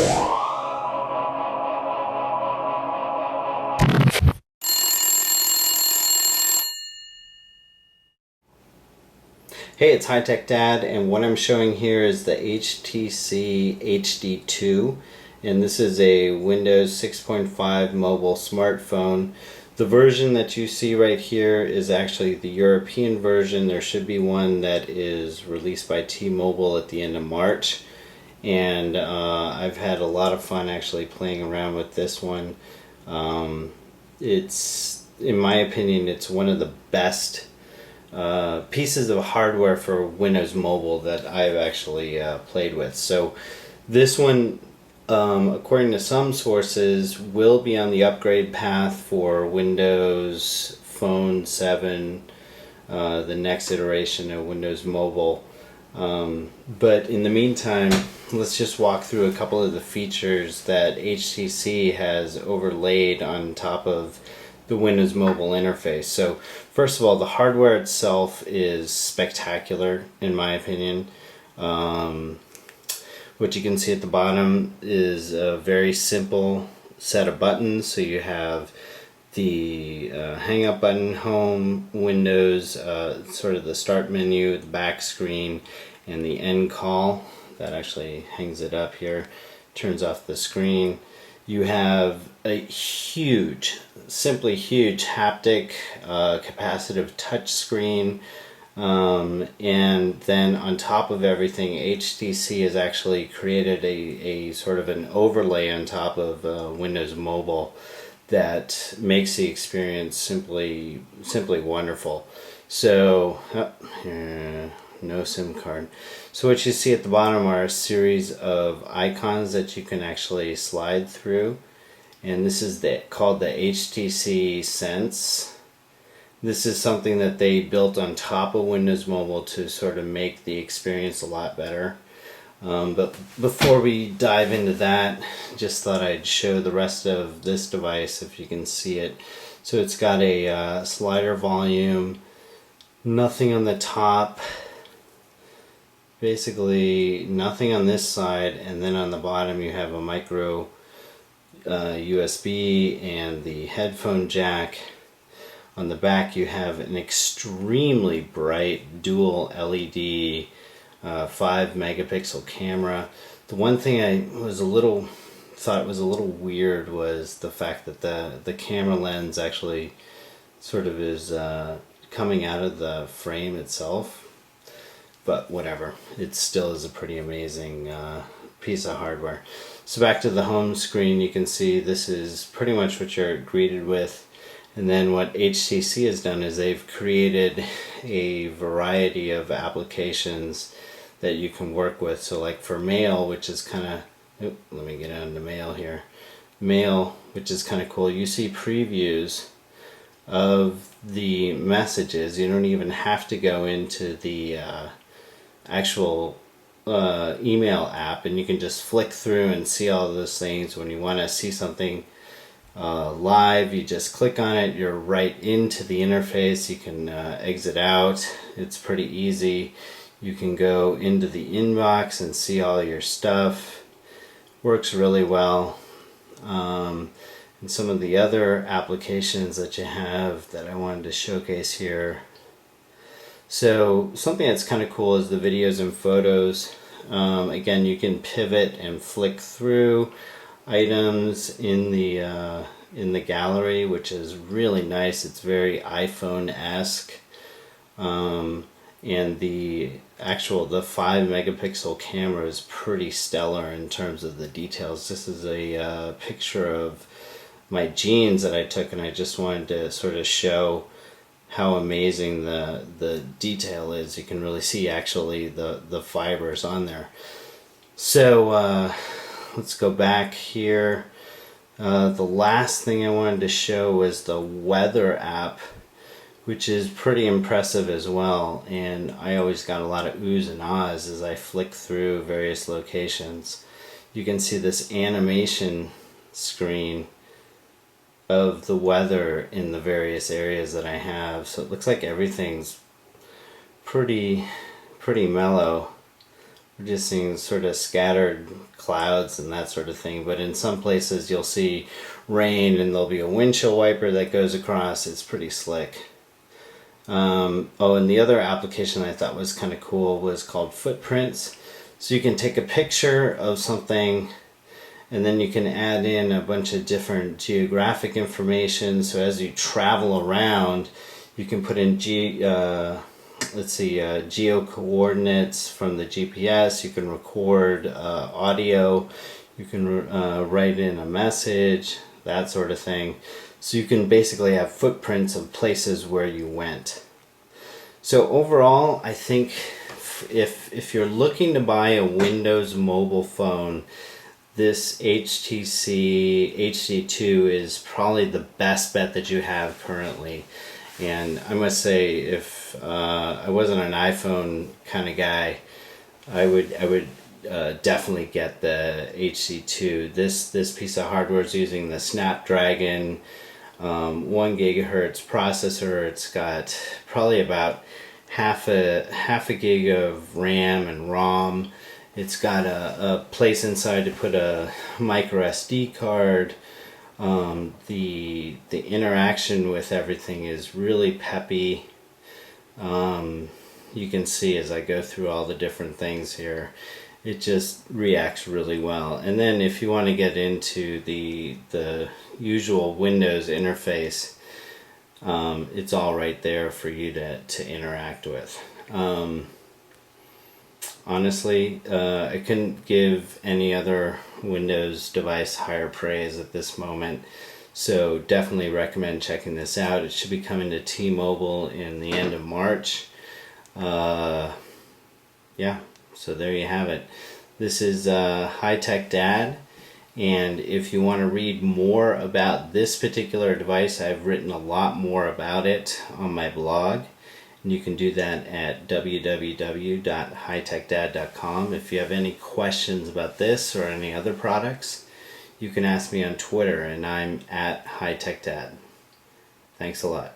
Hey, it's HighTechDad, and what I'm showing here is the HTC HD2, and this is a Windows 6.5 mobile smartphone. The version that you see right here is actually the European version. There should be one that is released by T-Mobile at the end of March, and I've had a lot of fun actually playing around with this one. It's, in my opinion, it's one of the best pieces of hardware for Windows Mobile that I've actually played with. So this one, according to some sources, will be on the upgrade path for Windows Phone 7, the next iteration of Windows Mobile. But in the meantime, let's just walk through a couple of the features that HTC has overlaid on top of the Windows Mobile interface. So first of all, the hardware itself is spectacular in my opinion. What you can see at the bottom is a very simple set of buttons. So you have the hang up button, home, Windows, sort of the start menu, the back screen, and the end call. That actually hangs it up here, turns off the screen. You have a huge, simply huge haptic capacitive touch screen, and then on top of everything, HTC has actually created a sort of an overlay on top of Windows Mobile that makes the experience simply wonderful. So no SIM card. So what you see at the bottom are a series of icons that you can actually slide through, and this is called the HTC Sense. This is something that they built on top of Windows Mobile to sort of make the experience a lot better. But before we dive into that, just thought I'd show the rest of this device if you can see it. So it's got a slider volume, nothing on the top, basically nothing on this side, and then on the bottom you have a micro USB and the headphone jack. On the back you have an extremely bright dual LED 5 megapixel camera. The one thing I thought was a little weird was the fact that the camera lens actually sort of is coming out of the frame itself. But whatever, it still is a pretty amazing piece of hardware. So back to the home screen, you can see this is pretty much what you're greeted with. And then what HTC has done is they've created a variety of applications that you can work with. So like for mail, which is kind of, let me get on to mail here. Mail, which is kind of cool. You see previews of the messages. You don't even have to go into the actual email app, and you can just flick through and see all those things. When you want to see something live, you just click on it, you're right into the interface. You can exit out, it's pretty easy. You can go into the inbox and see all your stuff. Works really well. And some of the other applications that you have that I wanted to showcase here. So something that's kind of cool is the videos and photos. Again, you can pivot and flick through items in the gallery, which is really nice. It's very iPhone-esque. And the 5 megapixel camera is pretty stellar in terms of the details. This is a picture of my jeans that I took, and I just wanted to sort of show how amazing the detail is. You can really see actually the fibers on there. So let's go back here. The last thing I wanted to show was the weather app, which is pretty impressive as well, and I always got a lot of oohs and ahs as I flick through various locations. You can see this animation screen of the weather in the various areas that I have. So it looks like everything's pretty mellow we're just seeing sort of scattered clouds and that sort of thing. But in some places you'll see rain and there'll be a windshield wiper that goes across. It's pretty slick. Oh, and the other application I thought was kind of cool was called Footprints. So you can take a picture of something and then you can add in a bunch of different geographic information. So as you travel around, you can put in geo coordinates from the GPS. You can record audio. You can write in a message, that sort of thing. So you can basically have footprints of places where you went. So overall, I think if you're looking to buy a Windows mobile phone, this HTC HD2 is probably the best bet that you have currently. And I must say, if I wasn't an iPhone kind of guy, I would definitely get the HC2. This piece of hardware is using the Snapdragon 1 gigahertz processor. It's got probably about half a gig of RAM and ROM. It's got a place inside to put a micro SD card. The interaction with everything is really peppy. You can see as I go through all the different things here, it just reacts really well. And then if you want to get into the usual Windows interface, it's all right there for you to interact with. Honestly, I couldn't give any other Windows device higher praise at this moment, so definitely recommend checking this out. It should be coming to T-Mobile in the end of March. Yeah, so there you have it. This is HighTechDad, and if you want to read more about this particular device, I've written a lot more about it on my blog. And you can do that at www.hightechdad.com. If you have any questions about this or any other products, you can ask me on Twitter, and I'm at HighTechDad. Thanks a lot.